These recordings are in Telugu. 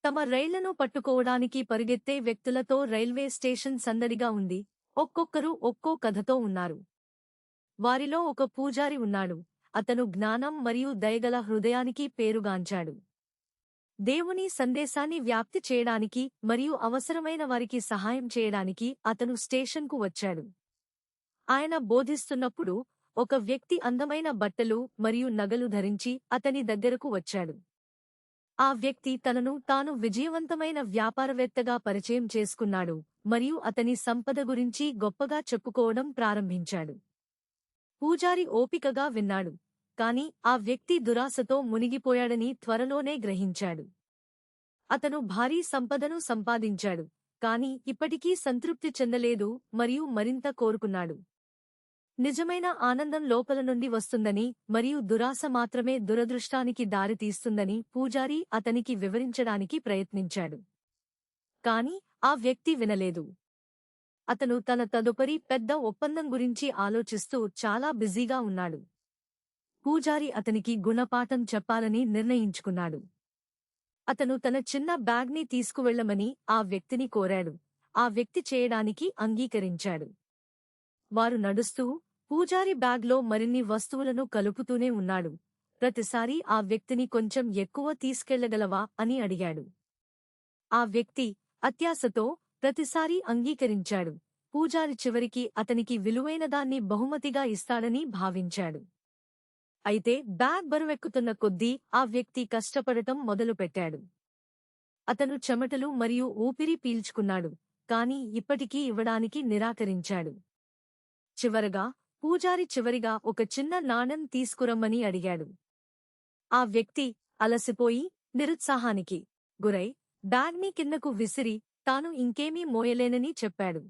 తమ రైళ్లను పట్టుకోవడానికి పరిగెత్తే వ్యక్తులతో రైల్వే స్టేషన్ సందడిగా ఉంది. ఒక్కొక్కరు ఒక్కో కథతో ఉన్నారు. వారిలో ఒక పూజారి ఉన్నాడు. అతను జ్ఞానం మరియు దయగల హృదయానికి పేరుగాంచాడు. దేవుని సందేశాన్ని వ్యాప్తి చేయడానికి మరియు అవసరమైన వారికి సహాయం చేయడానికి అతను స్టేషన్కు వచ్చాడు. ఆయన బోధిస్తున్నప్పుడు ఒక వ్యక్తి అందమైన బట్టలు మరియు నగలు ధరించి అతని దగ్గరకు వచ్చాడు. ఆ వ్యక్తి తనను తాను విజయవంతమైన వ్యాపారవేత్తగా పరిచయం చేసుకున్నాడు మరియు అతని సంపద గురించి గొప్పగా చెప్పుకోవడం ప్రారంభించాడు. పూజారి ఓపికగా విన్నాడు, కాని ఆ వ్యక్తి దురాశతో మునిగిపోయాడని త్వరలోనే గ్రహించాడు. అతను భారీ సంపదను సంపాదించాడు, కాని ఇప్పటికీ సంతృప్తి చెందలేదు మరియు మరింత కోరుకున్నాడు. నిజమైన ఆనందం లోపల నుండి వస్తుందని మరియు దురాశ మాత్రమే దురదృష్టానికి దారితీస్తుందని పూజారి అతనికి వివరించడానికి ప్రయత్నించాడు. కాని ఆ వ్యక్తి వినలేదు. అతను తన తదుపరి పెద్ద ఒప్పందం గురించి ఆలోచిస్తూ చాలా బిజీగా ఉన్నాడు. పూజారి అతనికి గుణపాఠం చెప్పాలని నిర్ణయించుకున్నాడు. అతను తన చిన్న బ్యాగ్ని తీసుకువెళ్లమని ఆ వ్యక్తిని కోరాడు. ఆ వ్యక్తి చేయడానికి అంగీకరించాడు. వారు నడుస్తూ పూజారి బ్యాగ్లో మరిన్ని వస్తువులను కలుపుతూనే ఉన్నాడు. ప్రతిసారీ ఆ వ్యక్తిని కొంచెం ఎక్కువ తీసుకెళ్లగలవా అని అడిగాడు. ఆ వ్యక్తి అత్యాశతో ప్రతిసారీ అంగీకరించాడు. పూజారి చివరికి అతనికి విలువైనదాన్ని బహుమతిగా ఇస్తాడని భావించాడు. అయితే బ్యాగ్ బరువెక్కుతున్న కొద్దీ ఆ వ్యక్తి కష్టపడటం మొదలుపెట్టాడు. అతను చెమటలు మరియు ఊపిరి పీల్చుకున్నాడు, కాని ఇప్పటికీ ఇవ్వడానికి నిరాకరించాడు. చివరగా పూజారి చివరిగా ఒక చిన్న నాణెం తీసుకురమ్మని అడిగాడు. ఆ వ్యక్తి అలసిపోయి నిరుత్సాహానికి గురై బ్యాగ్ని కిందకు విసిరి తాను ఇంకేమీ మోయలేనని చెప్పాడు.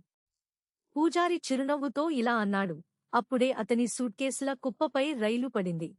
పూజారి చిరునవ్వుతో ఇలా అన్నాడు, అప్పుడే అతని సూట్కేసుల కుప్పపై రైలు పడింది.